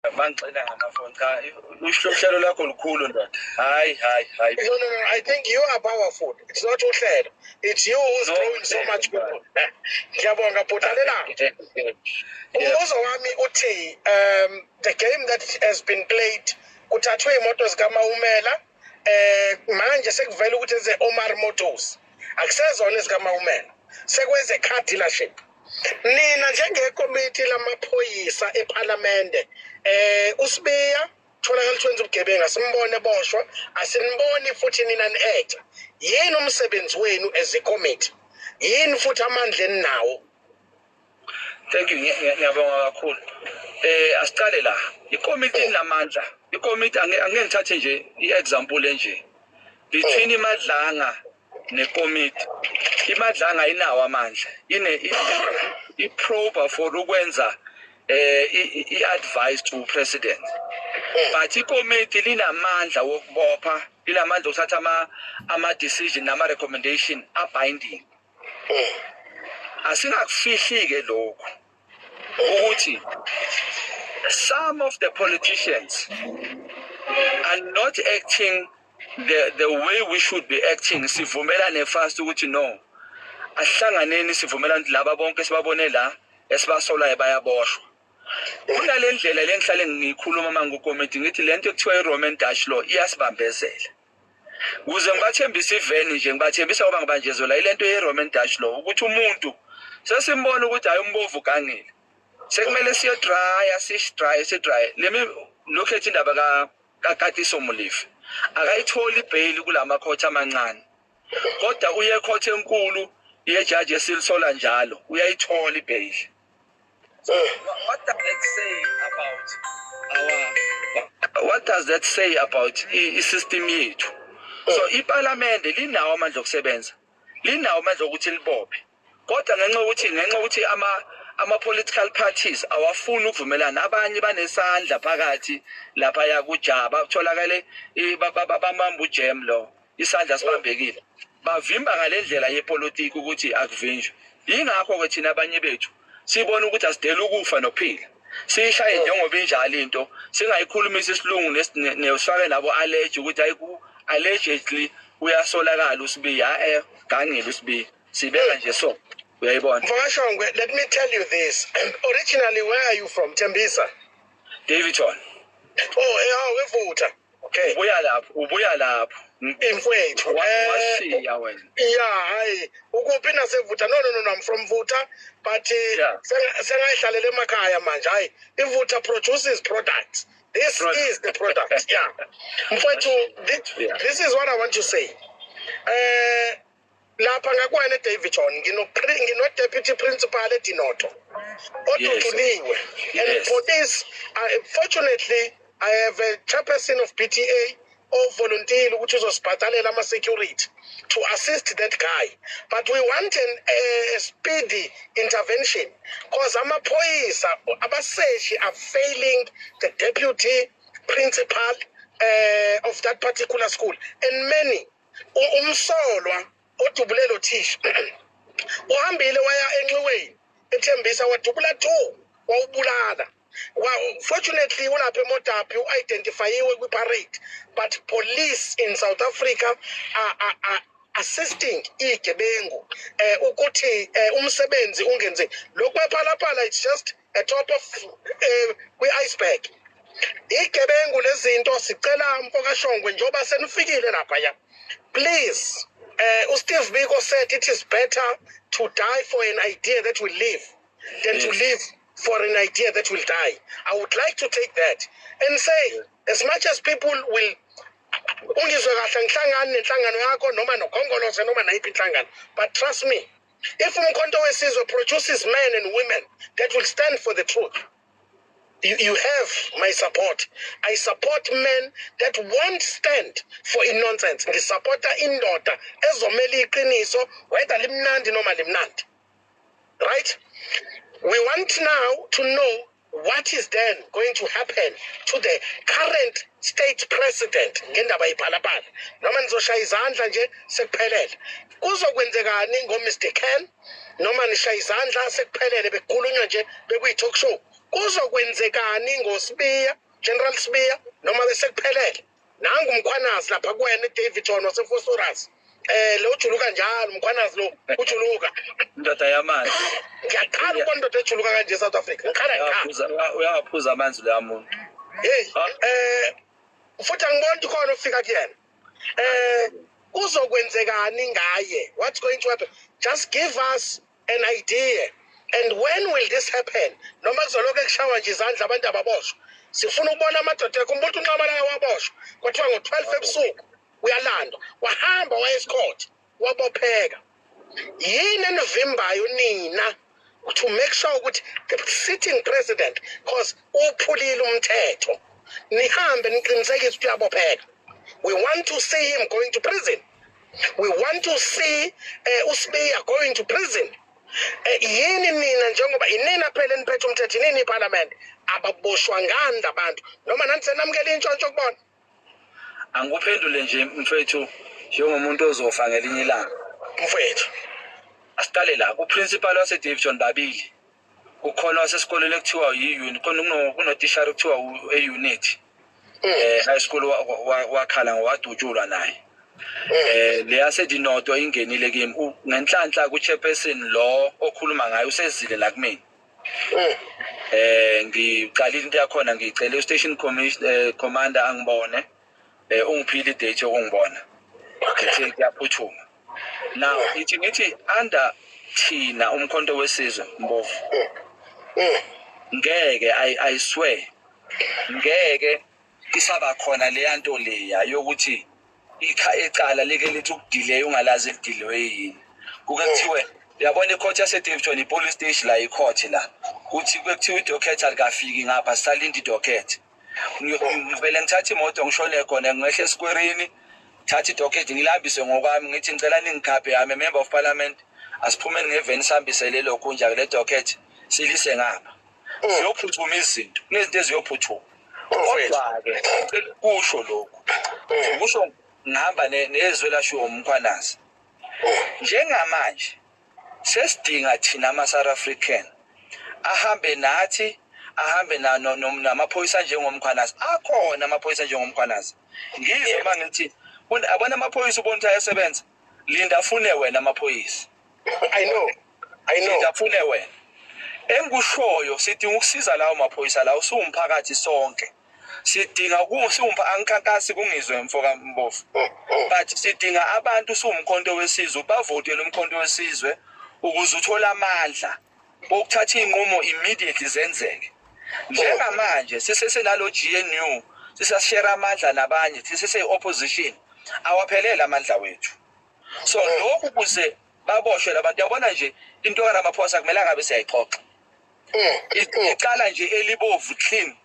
Mangixela ngamafoni cha uhlelo lakho lukhulu ndoda. Hayi. No. I think you are powerful. It's not uhlelo. It's you who's growing so much people. Ngiyabonga bhutalela. Umbuzo wami uthi the game that has been played kuthathwe imoto zikaMawumela manje sekuvela ukuthi eze Omar Motors. Akusezona ezikaMawumela. Sekweze car dealership. Nina njengekomiti lamaphoyisa eParliament uSibiya tholakala 20 ubugebenga simbone boshwa asiniboni futhi nina ni-act yini umsebenzi wenu as a committee yini futhi amandla eninawo. Thank you ngiyabonga kakhulu. Asiqale la ikomiti inamandla ikomiti angeke ngithathe nje i-example enje between iMadlanga nekomiti iMadlanga inawo amandla i-probe for ukwenza i-advice to president but ikomiti linamandla wokubopha linamandla okuthatha ama-decision nama-recommendation abinding. Asingakufihli-ke lokhu ukuthi some of the politicians are not acting the way we should be acting. Sivumelane fast ukuthi no asihlanganeni sivumelane ukuthi laba bonke sibabone la esibasolayo bayaboshwa. Kunale ndlela lengihlale ngikhuluma mangukomiti ngithi lento ekuthiwa iRoman Dutch law iyasibambezela. Ukuze ngibathembisa iveni nje ngibathembisa ngoba ngibanjezola ilento yeRoman Dutch law ukuthi umuntu sesimbona ukuthi hayi umbovu gangile. Sekumele siye dry. Lemi lokho ethi indaba kaKatiso Molefe. Akayithola ibail kulama court amancane. Kodwa uye court enkulu ye judge esilisola njalo uyayithola ibail. What does that say about i-system yethu? So iParliament linawo amandla okusebenza. Linawo amandla ukuthi libophe. Kodwa ngenxa ukuthi ama-political parties awafuni ukuvumelana abanye banesandla phakathi lapha yakujaba kutholakale bamamba ujam lo isandla sibambekile bavimba ngalendlela yepolitiki ukuthi akuvinjwe. Yingakho ke thina abanye bethu sibona ukuthi asidela ukufa nophila siyishaye njengoba injalo into singayikhulumisa isilungu nesifake nabo allege ukuthi ayiku allegedly uyasolakala uSibiya gangile uSibiya sibeka nje so. Mvakashongwe, let me tell you this. Originally, where are you from? Tembisa? Davidton. Oh, wevuta. Okay. Ubuya lapho. Mfowethu. Washiya wena. Yeah, hayi. Ukuphi nasevuta? No, I'm from Vuta, but sengayihlalele emakhaya manje. Hayi, iVuta produces products. This is the product. Yeah. Mfowethu, this is what I want to say. Lapha ngakwana eDavidton ngino deputy principal eDinoto oduduliwe and for this fortunately I have a chairperson of PTA or volunteer ukuthi uzosibhatalela ama security to assist that guy, but we want a speedy intervention because amaphoyisa abaseshi are failing the deputy principal of that particular school and many umsolwa odubulelo thisha uhambile waya enxiweni ethembisa wadubula 2 wawubulala. Fortunately ulapha eModapi u-identifyiwe kwi-parade, but police in South Africa are assisting igebengu ukuthi umsebenzi ungenze lokho ephalaphala. It's just a top of kwi-iceberg. Igebengu lezinto sicela Mvakashongwe njoba senifikile lapha ya please. Steve Biko said it is better to die for an idea that will live than to live for an idea that will die. I would like to take that and say, as much as people will but trust me, if Umkhonto weSizwe produces men and women that will stand for the truth, you have my support. I support men that won't stand for nonsense. I support indoda ezomela iqiniso whether limnandi noma limnandi. Right? We want now to know what is then going to happen to the current state president ngendaba iphalaphala. Noma nizoshaya izandla nje sekuphelele. Kuzokwenzekani ngoMr. Ken noma nishaya izandla sekuphelele bekhulunywa nje bekuyi talk show. kuzokwenzekani ngoSibiya General Sibiya noma bese kuphelele nangu umkhwanazi lapha kuwena Davidson waseFosforus lo ujuluka njalo umkhwanazi lo ujuluka indoda yamanzi ngiyaqala ukubona indoda ejuluka kanje eSouth Africa ngikhala uyaphuza amanzi la muntu hey futhi angiboni khona ufika kuyena kuzokwenzekani ngaye what's going to happen just give us an idea and when will this happen noma kuzoloke kushawa nje izandla abantu ababoshwa sifuna ukubona amadoda ekhumbula uNqamalala waboshwa kwathiwa ngo12 ebusuku uyalandwa wahamba wayesikhothi wabopheka yini enivimbayo nina to make sure ukuthi the sitting president because uphulile umthetho nihambe niqinisekise ukuthi uyabopheka. We want to see him going to prison. We want to see uSibiya going to prison. Yini nina njengoba inina phela niphethe umthetho inini iparliament ababoshwa nganda abantu noma nansi namukela intshontsho kubona angikuphendule nje mfethu njengomuntu ozofa ngelinye ilanga mfethu asiqale la uprincipal wase Davidson babili ukhona wasesikoleni ekuthiwa uyi-uni khona kunotishara ekuthiwa e-unit high school wakhala ngowadutshulwa naye leyase Dinoto ingenile kimi ngenhlanhla ku-chairperson lo okhuluma ngayo usezile la kumina ngiqalile into yakhona ngicele u-station commander angibone ungiphile idate yokungibona ngithi ngiyaphuthuma now ngithi under thina umkhonto wesizwe Mbovu ngeke I swear ngeke isaba khona le nto leya yokuthi icala leke lithi ukudelay ungalazi lidelay yini kuke kuthiwe uyabona icourt yase Davidson ipolice station la icourt la kuthi kuthiwa idocket alikafiki ngapha sisalinde idocket ngivele ngithatha imoto ngishone khona ngehle esquareini thatha idocket ngilambise ngokwami ngithi ngicela ningikhaphe yami member of parliament asiphume ngeveni sihambise lelo kunja le docket silise ngapha siyophuthuma izinto kunezinto eziyophuthuma kodwa ke kusho lokho kusho ngihamba nezwe lashiwo umkhwanazi njengamanje sesidinga thina ama-South African ahambe nathi ahambe namaphoyisa njengomkhwanazi akhona amaphoyisa njengomkhwanazi ngizwe mangithi abona amaphoyisa ubona ukuthi ayasebenza linda afune wena amaphoyisa I know linda afune wena engikushoyo sidinga ukusiza lawo maphoyisa lawo usumphakathi sonke sidinga angikhankasi kungizwe mfoka Mbovu but sidinga abantu sumkhonto wesizwe bavotele umkhonto wesizwe ukuze uthola amandla okuthatha inqumo immediately zenzeke njengamanje sisesenalo GNU sisashare amandla nabanye sisese-opposition awaphelele amandla wethu so lokhu kuze baboshwe labantu yabona nje into kaRamaphosa kumele ngabe siyayixoxa icala nje elibovu clean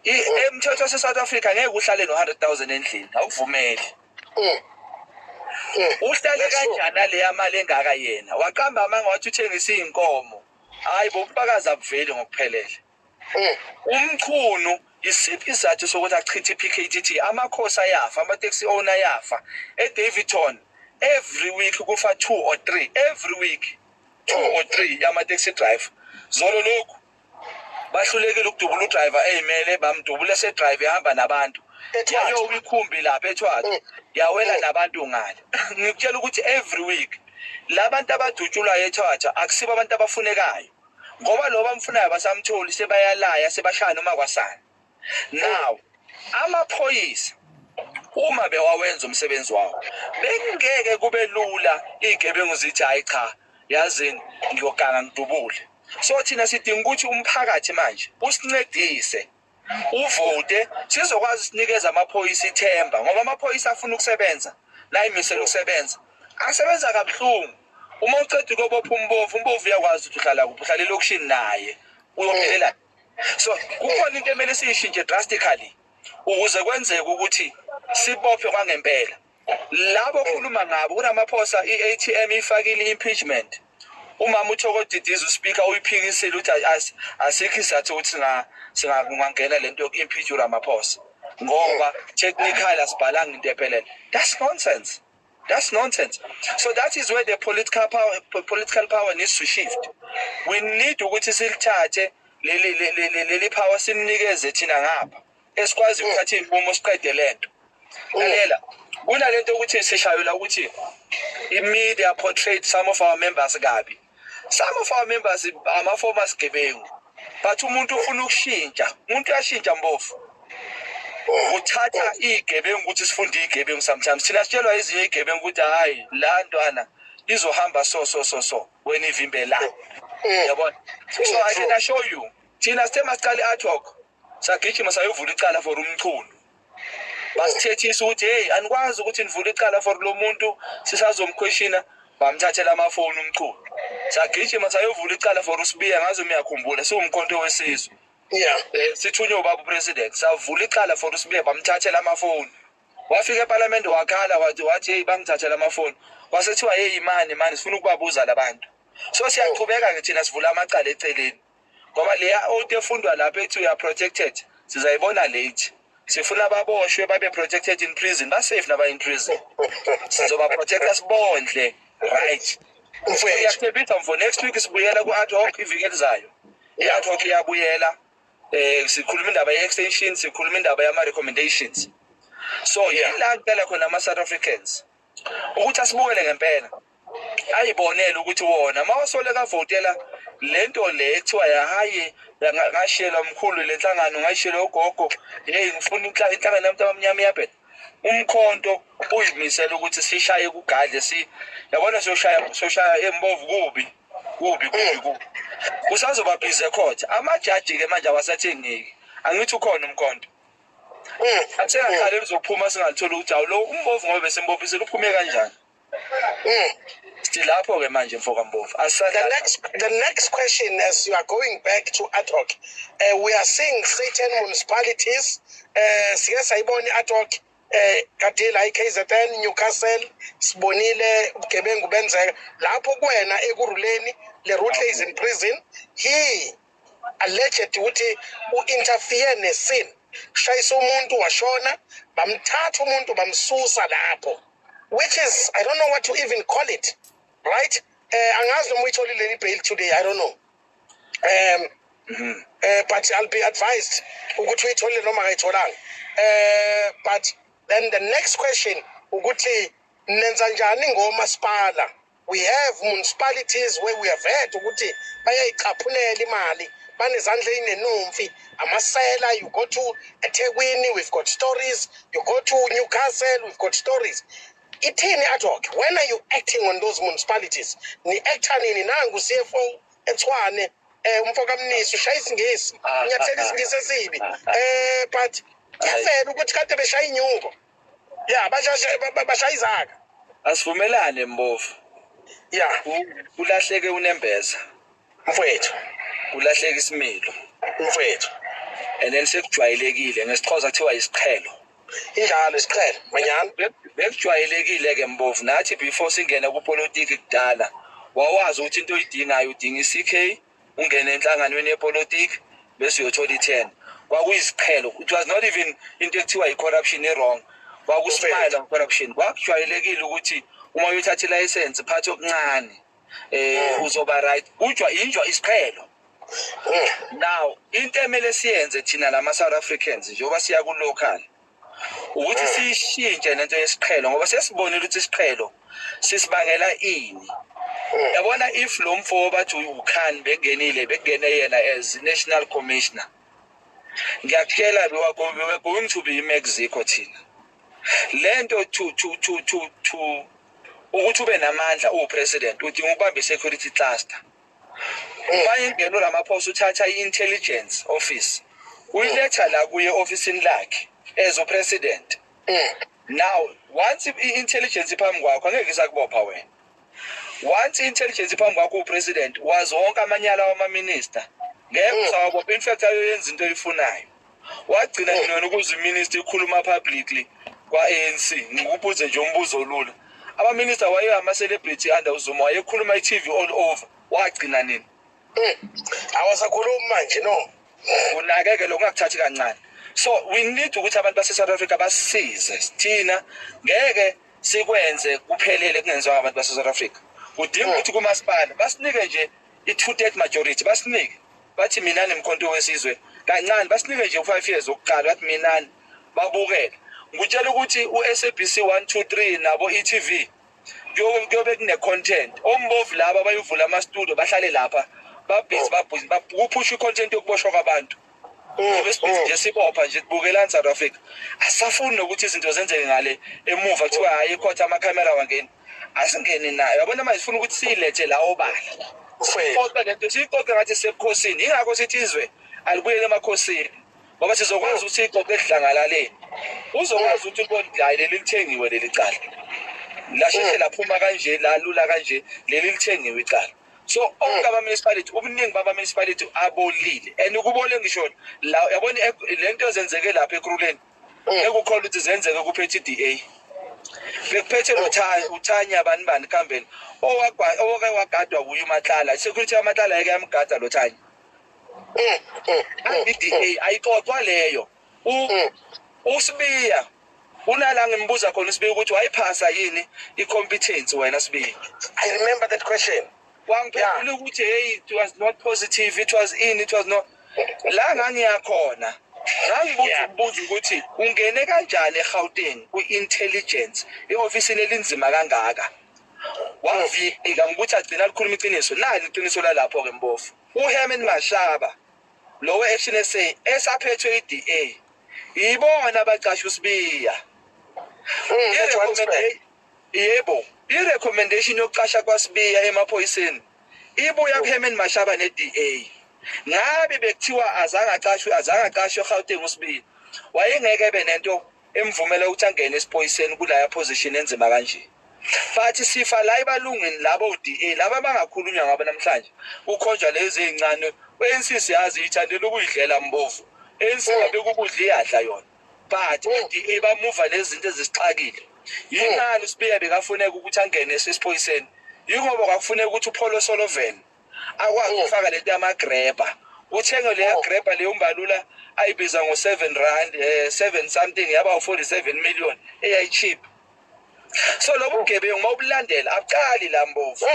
emthetho wase-South Africa ngeke uhlale no-100,000 endlini awuvumeli uhlale kanjani leya mali engaka yena waqamba amanga wathi uthengisa iy'nkomo hayi bobufakazi abuveli ngokuphelele umchunu isiphi isizathu sokuthi achithe i-PKTT amakhosi ayafa ama-taxi owner ayafa eDavidson every week kufa 2 or 3 every week 2 or 3 yama-taxi driver zolo lokhu bahlulekile ukudubula udriver eyimele bamdubule se-drive ehamba nabantu yayo ikhumbi lapha eThwala yawela nabantu ngale ngikutshela ukuthi every week labantu abadutshulwa eThwala akusibo abantu abafunekayo ngoba lo bamfunayo basamtholi sebayalaya sebashaya noma kwasana now amaphoyisa uma bewawenza umsebenzi wawo bengeke kube lula igebengu zithi hayi cha yazini ngiyoganga ngidubule so thina sidinga ukuthi umphakathi manje usincedise uvote sizokwazi sinikeza amaphoyisa ithemba ngoba amaphoyisa afuna ukusebenza la imisela ukusebenza asebenza kabuhlungu uma uceda ukubopha umbovu uyakwazi ukuthi uhlala kuphi uhlala elokishini naye uyophelela so kukhona into emele siyishintshe drastically ukuze kwenzeke ukuthi sibophe kwangempela labo okhuluma ngabo kunamaphosa i-ATM ifakile impeachment umama uThokodidizwe uSpeaker uyiphikisile ukuthi asikho isizathu ukuthi singangena lento yoku-impeach uRamaphosa ngoba technically asibhalanga into ephelele. That's nonsense. So that is where the political power needs to shift. We need ukuthi silithathe leli power simnikeze thina ngapha esikwazi ukuthatha inqumo siqede lento lalela kunalento ukuthi sishayela ukuthi imedia portrayed some of our members kabi. Some of our members ama-former sigebengu, but umuntu ufuna ukushintsha, umuntu uyashintsha mbofu. Uthatha igebengu ukuthi sifunde igebengu sometimes. Thina sitshelwa ezinye igebengu ukuthi hayi la ntwana izohamba so wena ivimbe la. Yabona? So I can assure you, thina sithe masicala i-artwork, sagijima sayovula icala for umchunu. Basithethisa ukuthi hey anikwazi ukuthi nivule icala for lo muntu sisazomquestiona bamthathela amafoni umchunu. Sagijima sayovula icala for uSibiya ngazo ngiyakhumbula siwumkhonto wesizwe. Yeah. Sithunywa ubaba president savula icala for uSibiya bamthathela amafoni. Wafika eParliament wakhala wathi hey bangithathela amafoni. Wasethiwa hey mani sifuna ukubabuza labantu. So siyaqhubeka ke thina sivula amacala eceleni. Ngoba leya othi efundwa lapha ethi uya protected sizayibona late. Sifuna ababoshwe babe protected in prison, ba safe naba in prison. Sizoba protected sibondle, right? Mfowethu for next week sibuyela ku ad hoc iviki elizayo. I-ad hoc iyabuyela sikhuluma indaba ye-extension, sikhuluma indaba yama recommendations. So yila ngicela khona ama South Africans ukuthi asibukele ngempela. Ayibonele ukuthi wona mawasoleka votela lento le ekuthiwa yahaye ngashela umkhulu lenhlangano ngashela ugogo hey ngifuna inhlangano yabantu abamnyama iyabheda umkhonto uyimisela ukuthi sishaye kugadle yabona soshaya embovu kubi kusazoba busy court amajaji ke manje awasathengeki angithi ukhona umkhonto athengakhala lizophuma singathola ukuthi awulo umbovu ngoba besembofisela uphume kanjani still apho ke manje mfoka mbovu. The next question, as you are going back to ad hoc, we are seeing certain municipalities sike sayibona ad hoc kadela iKZN Newcastle sibonile ubugebengu benzeka lapho kuwena ekuruleni le Ruthle is in prison. He alleged ukuthi uinterfere nesin shayisa umuntu washona bamthatha umuntu bamsusa lapho, which is I don't know what to even call it, right? Angazi noma uyitholile leli bail today, I don't know. But I'll be advised ukuthi uyitholile noma ayitholanga. But then the next question ukuthi nenza njani ngomasipala? We have municipalities where we have heard ukuthi bayayichaphulela imali banezandla ezinenomfi amasela. You go to eThekwini, we've got stories. You go to Newcastle, we've got stories. Ithini ad hoc, when are you acting on those municipalities? Ni acta nini nangu CFO eTshwane umfoka Mnisi ushaya isingisi nyathela isingisi esibi but kufela ukuthi kade beshaya inyungu yeah bashaya izaka asivumelane mbovu yeah ulahleke unembeza mfowethu ulahleke isimilo mfowethu and then sekujwayelekile ngesixhosa kuthiwa isiqhelo injalo isiqhelo manyana bekujwayelekile ke mbovu nathi before singena kupolitiki kudala wawazi ukuthi into oyidingayo udinga iCK ungene enhlanganweni yepolitiki bese uyothola i10 kwakuyisiqhelo. It was not even into ekuthiwa i-corruption wrong, kwakusmile on corruption. Kwakujwayelekile ukuthi uma uyothatha license phathi okuncane uzoba right injwa isiqhelo. Now into emele siyenze thina lama South Africans njengoba siya ku local ukuthi sishintshe lento yesiqhelo ngoba sesibonile ukuthi isiqhelo sisibangela ini. Yabona if lo mfo bathi uKhan bengene yena as national commissioner ngiyakutshela we're going to be eMexico thina lento to ukuthi ube namandla upresident udinga ukubamba security cluster bayingeno lamaphosa uthatha i-intelligence office uyiletha la kuye officeini lakhe as president. Now once i-intelligence iphambi kwakho angeke isakubopha wena. Once i-intelligence iphambi kwakho upresident wazi wonke amanyala wama-minister ngeke usawabopha. In fact ayoyenza into oyifunayo wagcina nina ukuze iminister ikhuluma publicly kwa-ANC. Ngikubuze nje umbuzo olula, ama-minister waye ama-celebrity under uZuma wayekhuluma i-TV all over, wagcina nini? Awasakhuluma manje no unakeke lo ngakuthathi kancane. So we need ukuthi abantu base-South Africa basisize thina ngeke sikwenze kuphelele kungenziwa abantu base-South Africa. Udinga ukuthi kumasipala basinike nje i2/3 majority basinike bathi Minani Mkhonto wesizwe kancane basinike nje u5 years okuqala bathi Minani babukele ngutshela ukuthi uSABC 1 2 3 nabo eTV kuyobe kune content ombovu laba bayivula ama studio bahlale lapha babhizi baphusha icontent yokuboshwa kwabantu besibhizi nje sibopha nje kubukelana South Africa asafuni ukuthi izinto zenzeke ngale emuva kuthiwa hayi ikhotha ama camera wangeni asingene nayo yabona manje sifuna ukuthi silethe la obala kodwa lento siqoqe ngathi sebukhosini ingakho sithi izwe alibuyele emakhosini ngoba sizokwazi ukuthi iqoqe edlangalaleni uzokwazi ukuthi ubone hayi leli lithengiwe leli cala lasheshe laphuma kanje la lula kanje leli lithengiwe icala so ongaba municipality ubuningi baba municipality abolile and ukubole ngisho la yabona lento ezenzeke lapha eKruleni ekukhola ukuthi zenzeke kuphethe iDA bekuphethe uThanya bani Campbell owake wagadwa kuye uMatlala security yaMatlala yake yamgada lo Thanya iDA ayixoxwa leyo uSibiya unala ngimbuza khona uSibiya ukuthi wayiphasa yini icompetence wena Sibiya I remember that question wangiphendula ukuthi hey it was not positive it was not la ngangiyakhona ngangibuza ukuthi ungene kanjani eGauteng ku-intelligence eofisini elinzima kangaka wavika ukuthi agcina likhuluma iqiniso nali iqiniso lalapho ke mbofu uHerman Mashaba lo we-Action SA esaphethwe iDA yibona abaqasha uSibiya yebo i-recommendation yokuqasha kwaSibiya emaphoyiseni ibuya kuHerman Mashaba neDA ngabe bekuthiwa azange aqashwe eGauteng uSibiya wayengeke benento emvumela ukuthi angene esiphoyiseni kulaya position enzima kanje bathi sifa la ibalungeni labo uDA laba bangakhulunywa ngabo namhlanje ukhonjwa lezi ezincane ANC yazi ithandela ukuyidlela mbovu ANC bekubudla iyadla yona but uDA bamuva lezi zinto ezisixakile yingani uSibiya bekafuneka ukuthi angene esiphoyiseni yingoba kwakufuneka ukuthi uPaulo Soloven akwazi ukufaka lento yamagreba uthenge le greba le umbalula ayibiza ngo7 7 something yaba u47 million eyayicheap so lobu gebengu mawubulandela aqali la mbovu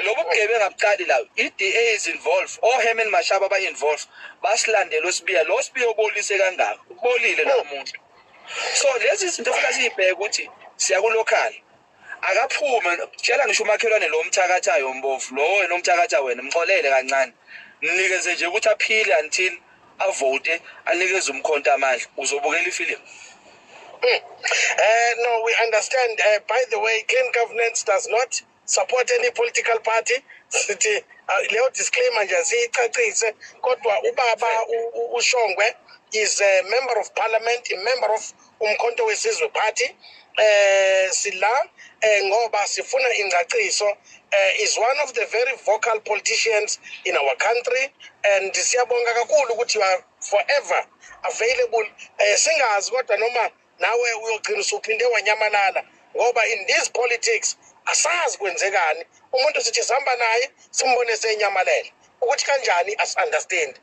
lobu gebengu aqali la iDA is involved Herman Mashaba ba involved basilandela uSibiya lo Sibiya obolise kangaka ubolile lo muntu so lezi zinto kufanele sibheke ukuthi siya ku local akaphume tshela ngisho umakhelwane lo umthakathayo mbovu lo wena umthakatha wena mxolele kancane ninikeze nje ukuthi aphile until avote anikeze umkhonto amandla uzobukela ifilimu no, we understand. By the way, clean governance does not support any political party. Leo disclaimer nje sicacise kodwa ubaba uShongwe is a member of parliament, a member of Umkhonto wesizwe party. Sila ngoba sifuna ingcaciso is one of the very vocal politicians in our country and siyabonga kakhulu ukuthi you are forever available. Singazi kodwa noma nawe uyogcina usuphinde wanyamalala ngoba in this politics asazi kwenzekani umuntu sithi sihamba naye simbone senyamalele ukuthi kanjani as understand